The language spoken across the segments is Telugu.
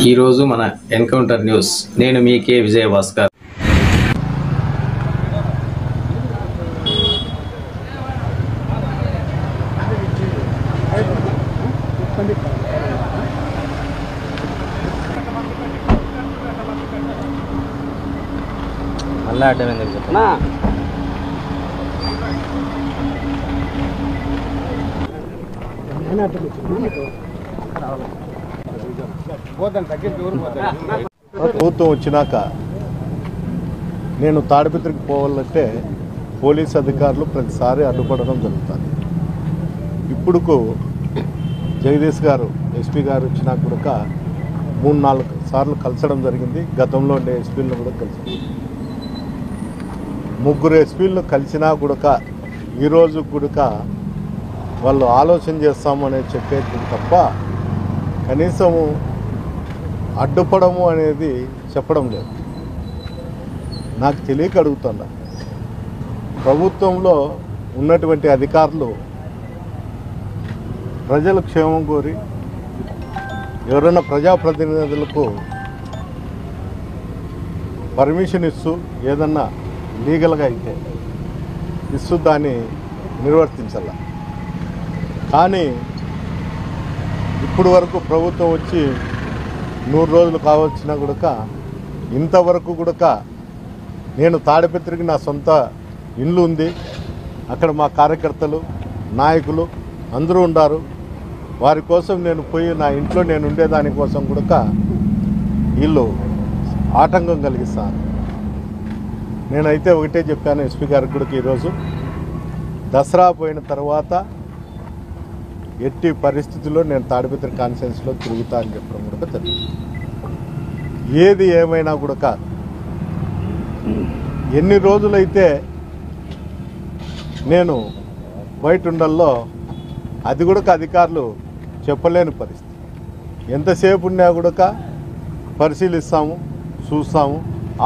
ఈరోజు మన ఎన్కౌంటర్ న్యూస్. నేను మీ కే విజయభాస్కర్. మళ్ళీ అడ్డం ఎందుకు చెప్పనా? ప్రభుత్వం వచ్చినాక నేను తాడిపత్రికి పోవాలంటే పోలీస్ అధికారులు ప్రతిసారి అడ్డుపడడం జరుగుతుంది. ఇప్పుడుకు జగదీష్ గారు ఎస్పీ గారు వచ్చినాక కూడా 3-4 సార్లు కలిసడం జరిగింది. గతంలో ఉండే ఎస్పీలను కూడా కలిసి 3 ఎస్పీలను కలిసినా కూడా ఈరోజు కూడా వాళ్ళు ఆలోచన చేస్తామని చెప్పేది తప్ప కనీసము అడ్డుపడము అనేది చెప్పడం లేదు. నాకు తెలియక అడుగుతున్నా, ప్రభుత్వంలో ఉన్నటువంటి అధికారులు ప్రజల క్షేమం కోరి ఎవరైనా ప్రజాప్రతినిధులకు పర్మిషన్ ఇస్తూ ఏదన్నా లీగల్గా అయితే ఇస్తూ దాన్ని నిర్వర్తించాల. కానీ ఇప్పుడు వరకు ప్రభుత్వం వచ్చి 100 రోజులు కావచ్చినా కూడా ఇంతవరకు కూడా నేను తాడిపత్రికి నా సొంత ఇల్లు ఉంది, అక్కడ మా కార్యకర్తలు నాయకులు అందరూ ఉన్నారు. వారి కోసం నేను పోయి నా ఇంట్లో నేను ఉండేదానికోసం కూడా వీళ్ళు ఆటంకం కలిగిస్తాను. నేనైతే ఒకటే చెప్పాను ఎస్పీ గారికి కూడా, ఈరోజు దసరా పోయిన తర్వాత ఎట్టి పరిస్థితుల్లో నేను తాడిపత్రి కాన్ఫరెన్స్లో తిరుగుతా అని చెప్పడం కూడా తెలియదు. ఏది ఏమైనా కూడా ఎన్ని రోజులైతే నేను బయట ఉండల్లో అది కూడా అధికారులు చెప్పలేని పరిస్థితి. ఎంతసేపు ఉన్నా కూడా పరిశీలిస్తాము, చూస్తాము,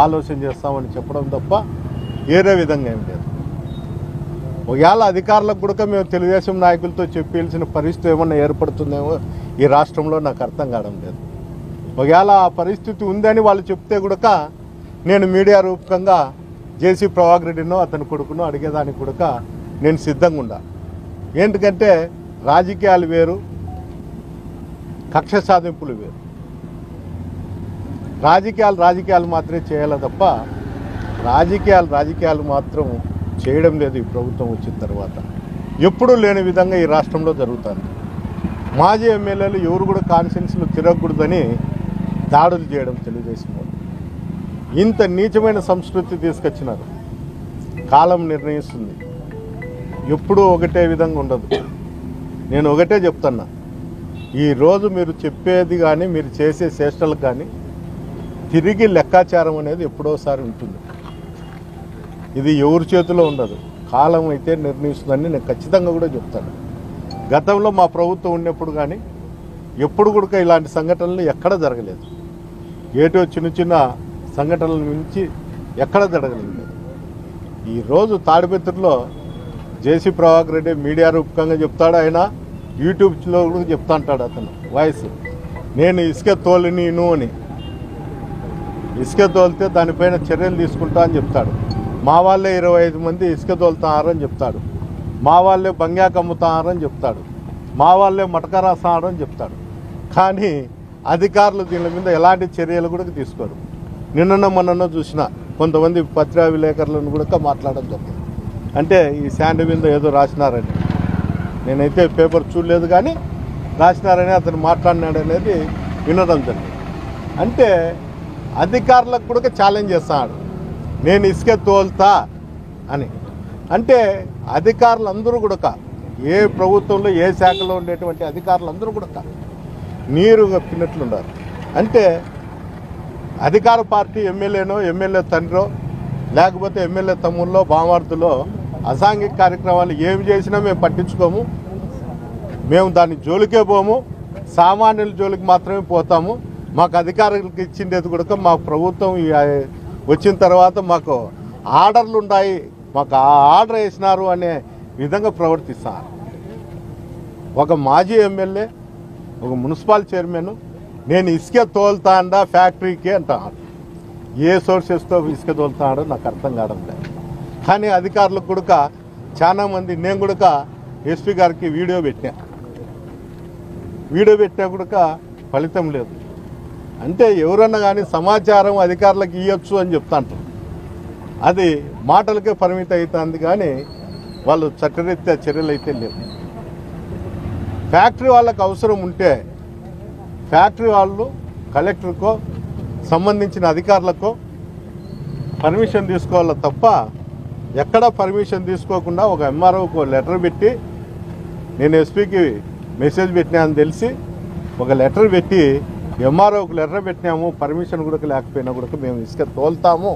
ఆలోచన చేస్తామని చెప్పడం తప్ప వేరే విధంగా ఏం లేదు. ఒకవేళ అధికారులకు కూడా మేము తెలుగుదేశం నాయకులతో చెప్పాల్సిన పరిస్థితి ఏమన్నా ఏర్పడుతుందేమో ఈ రాష్ట్రంలో నాకు అర్థం కావడం లేదు. ఒకవేళ ఆ పరిస్థితి ఉందని వాళ్ళు చెప్తే కూడా నేను మీడియా రూపకంగా జేసీ ప్రభాకర్ రెడ్డినో అతని కొడుకునో అడిగేదానికి కూడా నేను సిద్ధంగా ఉండా. ఏంటంటే రాజకీయాలు వేరు, కక్ష సాధింపులు వేరు. రాజకీయాలు మాత్రమే చేయాలి తప్ప రాజకీయాలు మాత్రం చేయడం లేదు. ఈ ప్రభుత్వం వచ్చిన తర్వాత ఎప్పుడూ లేని విధంగా ఈ రాష్ట్రంలో జరుగుతుంది. మాజీ ఎమ్మెల్యేలు ఎవరు కూడా కాన్స్టిట్యున్సీలో తిరగకూడదని దాడులు చేయడం తెలుగుదేశం వాళ్ళు. ఇంత నీచమైన సంస్కృతి తీసుకొచ్చినారు. కాలం నిర్ణయిస్తుంది, ఎప్పుడూ ఒకటే విధంగా ఉండదు. నేను ఒకటే చెప్తున్నా, ఈరోజు మీరు చెప్పేది కానీ మీరు చేసే చేష్టలకు కానీ తిరిగి లెక్కాచారం అనేది ఎప్పుడోసారి ఉంటుంది. ఇది ఎవరి చేతిలో ఉండదు, కాలం అయితే నిర్ణయిస్తుందని నేను ఖచ్చితంగా కూడా చెప్తాను. గతంలో మా ప్రభుత్వం ఉన్నప్పుడు కానీ ఎప్పుడు కూడా ఇలాంటి సంఘటనలు ఎక్కడ జరగలేదు. ఏటో చిన్న సంఘటనల నుంచి ఎక్కడ జరగలేదు. ఈరోజు తాడిపత్రిలో జేసీ ప్రభాకర్ రెడ్డి మీడియా రూపకంగా చెప్తాడు, ఆయన యూట్యూబ్లో కూడా చెప్తా అంటాడు అతను వాయిస్, నేను ఇసుక తోలినీను అని. ఇసుక తోలితే దానిపైన చర్యలు తీసుకుంటా అని చెప్తాడు. మా వాళ్ళే 25 మంది ఇసుక తోలుతారని చెప్తాడు. మా వాళ్ళే బంగాకు అమ్ముతారని చెప్తాడు. మా వాళ్ళే మటక రాస్తారని చెప్తాడు. కానీ అధికారులు దీని మీద ఎలాంటి చర్యలు కూడా తీసుకోరు. నిన్న మొన్న చూసిన కొంతమంది పత్రికా విలేకరులను కూడా మాట్లాడడం జరిగింది. అంటే ఈ శాండ్ మీద ఏదో రాసినారని, నేనైతే పేపర్ చూడలేదు కానీ రాసినారని అతను మాట్లాడినాడు అనేది వినడం జరిగింది. అంటే అధికారులకు కూడా ఛాలెంజ్ చేస్తున్నాడు, నేను ఇసుక తోలుతా అని. అంటే అధికారులందరూ కూడా ఏ ప్రభుత్వంలో ఏ శాఖలో ఉండేటువంటి అధికారులందరూ కూడా నీరు కప్పినట్లున్నారు. అంటే అధికార పార్టీ ఎమ్మెల్యే తండ్రో లేకపోతే ఎమ్మెల్యే తమ్ముళ్ళో బామార్దులో అసాంఘిక కార్యక్రమాలు ఏమి చేసినా మేము పట్టించుకోము, మేము దాని జోలికే పోము, సామాన్యుల జోలికి మాత్రమే పోతాము. మాకు అధికారులకు ఇచ్చిండేది కూడా మా ప్రభుత్వం వచ్చిన తర్వాత మాకు ఆర్డర్లు ఉన్నాయి, మాకు ఆర్డర్ వేసినారు అనే విధంగా ప్రవర్తిస్తారు. ఒక మాజీ ఎమ్మెల్యే, ఒక మున్సిపల్ చైర్మన్, నేను ఇసుక తోలుతాండా ఫ్యాక్టరీకి అంటాను. ఏ సోర్సెస్తో ఇసుక తోలుతాడో నాకు అర్థం కావడం లేదు. కానీ అధికారులకు కూడా చాలామంది, నేను కూడా ఎస్పీ గారికి వీడియో పెట్టినా కూడా ఫలితం లేదు. అంటే ఎవరన్నా కానీ సమాచారం అధికారులకు ఇవ్వచ్చు అని చెప్తాంటారు. అది మాటలకే పరిమితం అవుతుంది కానీ వాళ్ళు చట్టరీత్యా చర్యలు అయితే లేవు. ఫ్యాక్టరీ వాళ్ళకు అవసరం ఉంటే ఫ్యాక్టరీ వాళ్ళు కలెక్టర్కో సంబంధించిన అధికారులకో పర్మిషన్ తీసుకోవాలి తప్ప ఎక్కడ పర్మిషన్ తీసుకోకుండా ఒక ఎంఆర్ఓకు లెటర్ పెట్టి, నేను ఎస్పీకి మెసేజ్ పెట్టినా అని తెలిసి ఒక లెటర్ పెట్టి ఎంఆర్ఓకి లెటర్ పెట్టినాము, పర్మిషన్ కూడా లేకపోయినా కూడా మేము ఇసుక తోలుతాము,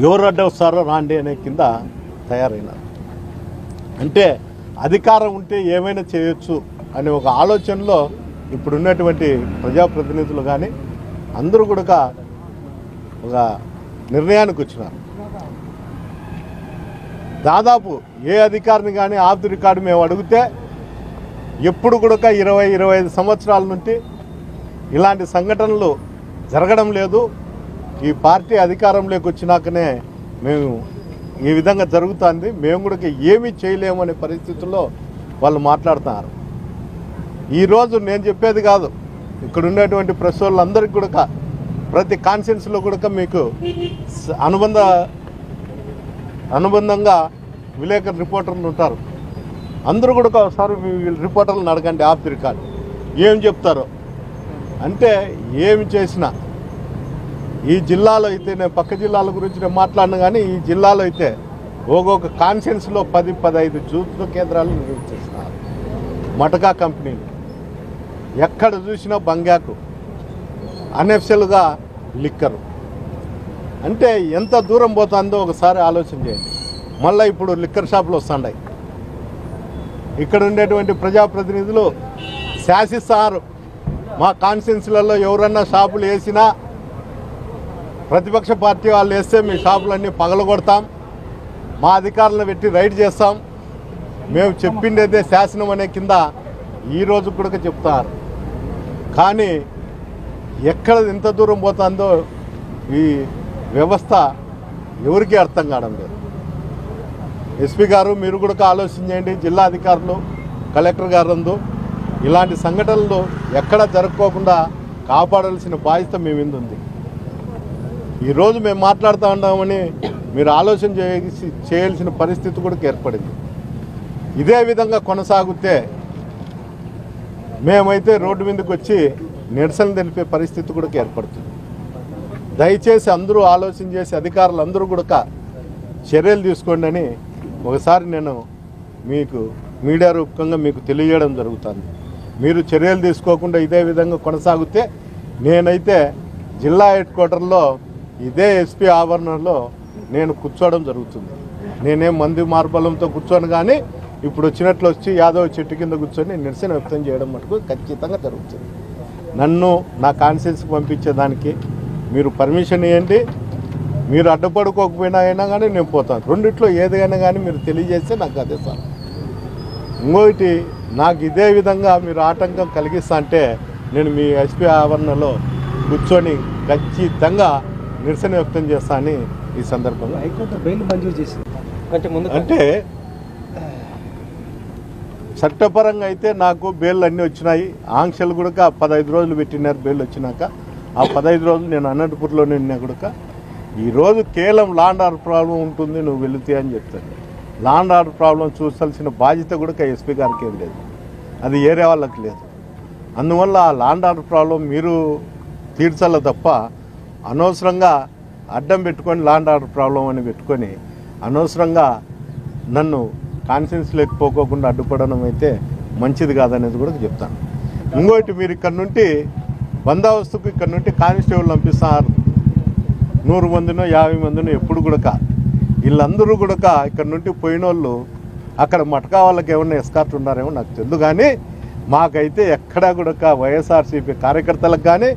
ఎవరు అడ్డ వస్తారో రాండి అనే కింద తయారైనారు. అంటే అధికారం ఉంటే ఏమైనా చేయొచ్చు అనే ఒక ఆలోచనలో ఇప్పుడున్నటువంటి ప్రజాప్రతినిధులు కానీ అందరూ కూడా ఒక నిర్ణయానికి వచ్చినారు. దాదాపు ఏ అధికారిని కానీ ఆఫ్ ది రికార్డు మేము అడిగితే ఎప్పుడు కూడా 20-25 సంవత్సరాల నుండి ఇలాంటి సంఘటనలు జరగడం లేదు, ఈ పార్టీ అధికారంలోకి వచ్చినాకనే మేము ఈ విధంగా జరుగుతుంది, మేము కూడా ఏమీ చేయలేము అనే పరిస్థితుల్లో వాళ్ళు మాట్లాడుతున్నారు. ఈరోజు నేను చెప్పేది కాదు, ఇక్కడ ఉన్నటువంటి ప్రెస్ వాళ్ళందరికీ కూడా ప్రతి కాన్ఫరెన్స్లో కూడా మీకు అనుబంధంగా విలేకరు రిపోర్టర్లు ఉంటారు. అందరూ కూడా ఒకసారి రిపోర్టర్లను అడగండి ఆఫ్ ది రికార్డ్ ఏం చెప్తారో. అంటే ఏమి చేసినా ఈ జిల్లాలో అయితే, నేను పక్క జిల్లాల గురించి నేను మాట్లాడినా కానీ ఈ జిల్లాలో అయితే ఒక్కొక్క కాన్ఫరెన్స్లో 10-15 జ్యూస్ కేంద్రాలు నిర్వహిస్తున్నారు. మటకా కంపెనీలు ఎక్కడ చూసినా బంగాకు, అనెఫ్సెల్గా లిక్కరు. అంటే ఎంత దూరం పోతుందో ఒకసారి ఆలోచన చేయండి. మళ్ళీ ఇప్పుడు లిక్కర్ షాపులు వస్తున్నాయి. ఇక్కడ ఉండేటువంటి ప్రజాప్రతినిధులు శాసిస్తారు, మా కాన్స్టిట్యున్సీలలో ఎవరన్నా షాపులు వేసినా ప్రతిపక్ష పార్టీ వాళ్ళు వేస్తే మీ షాపులన్నీ పగలగొడతాం, మా అధికారులను పెట్టి రైడ్ చేస్తాం, మేము చెప్పిండేదే శాసనం అనే కింద ఈరోజు కూడా చెప్తారు. కానీ ఎక్కడ ఎంత దూరం పోతుందో ఈ వ్యవస్థ ఎవరికీ అర్థం కావడం లేదు. ఎస్పీ గారు మీరు కూడా ఆలోచించండి, జిల్లా అధికారులు, కలెక్టర్ గారు ఇలాంటి సంఘటనలు ఎక్కడ జరుపుకోకుండా కాపాడాల్సిన బాధ్యత మీ మీద ఉంది. ఈరోజు మేము మాట్లాడుతూ ఉన్నామని మీరు ఆలోచన చేయాల్సిన పరిస్థితి కూడా ఏర్పడింది. ఇదే విధంగా కొనసాగితే మేమైతే రోడ్డు మీదకి వచ్చి నిరసన తెలిపే పరిస్థితి కూడా ఏర్పడుతుంది. దయచేసి అందరూ ఆలోచన చేసి అధికారులు అందరూ కూడా చర్యలు తీసుకోండి అని ఒకసారి నేను మీకు మీడియా రూపకంగా మీకు తెలియజేయడం జరుగుతుంది. మీరు చర్యలు తీసుకోకుండా ఇదే విధంగా కొనసాగితే నేనైతే జిల్లా హెడ్ క్వార్టర్లో ఇదే ఎస్పీ ఆవరణలో నేను కూర్చోవడం జరుగుతుంది. నేనేం మంది మార్బలంతో కూర్చోను, కానీ ఇప్పుడు వచ్చినట్లు వచ్చి యాదవ్ చెట్టు కింద కూర్చొని నిరసన వ్యక్తం చేయడం మటుకు ఖచ్చితంగా జరుగుతుంది. నన్ను నా కాన్స్టిట్యున్సీకి పంపించేదానికి మీరు పర్మిషన్ ఇవ్వండి, మీరు అడ్డుపడుకోకపోయినా అయినా కానీ నేను పోతాను. రెండిట్లో ఏదైనా కానీ మీరు తెలియజేస్తే నాకు అదే సార్. ఇంకోటి, నాకు ఇదే విధంగా మీరు ఆటంకం కలిగిస్తా అంటే నేను మీ ఎస్పీ ఆవరణలో కూర్చొని ఖచ్చితంగా నిరసన వ్యక్తం చేస్తా అని ఈ సందర్భంగా హైకోర్టు బెయిల్ మంజూరు చేసింది. అంటే చట్టపరంగా అయితే నాకు బెయిల్ అన్నీ వచ్చినాయి. ఆంక్షలు కూడా 15 రోజులు పెట్టినారు. బెయిల్ వచ్చినాక ఆ 15 రోజులు నేను అనంతపూర్లోనే ఉన్నా కూడా ఈరోజు కేవలం లాండ్ ఆర్డర్ ప్రాబ్లం ఉంటుంది, నువ్వు వెళుతే అని చెప్తాను. లాండ్ ఆర్డర్ ప్రాబ్లం చూసాల్సిన బాధ్యత కూడా ఎస్పీ గారికి ఏం లేదు, అది ఏరే వాళ్ళకి లేదు. అందువల్ల ఆ లాండ్ ఆర్డర్ ప్రాబ్లం మీరు తీర్చాల తప్ప అనవసరంగా అడ్డం పెట్టుకొని లాండ్ ఆర్డర్ ప్రాబ్లం అని పెట్టుకొని అనవసరంగా నన్ను కాన్ఫరెన్స్ లేకపోకుండా అడ్డుపడడం అయితే మంచిది కాదనేది కూడా చెప్తాను. ఇంకోటి, మీరు ఇక్కడ నుండి బందోబస్తుకు ఇక్కడ నుండి కానిస్టేబుల్ పంపిస్తున్నారు, 100 మందినో 50 మందినో. ఎప్పుడు కూడా వీళ్ళందరూ కూడా ఇక్కడ నుండి పోయిన వాళ్ళు అక్కడ మటకా వాళ్ళకి ఏమన్నా ఎస్కార్ట్ ఉన్నారేమో నాకు తెలియదు, కానీ మాకైతే ఎక్కడా కూడా వైఎస్ఆర్సీపీ కార్యకర్తలకు కానీ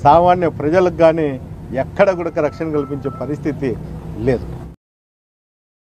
సామాన్య ప్రజలకు కానీ ఎక్కడ కూడా రక్షణ కల్పించే పరిస్థితి లేదు.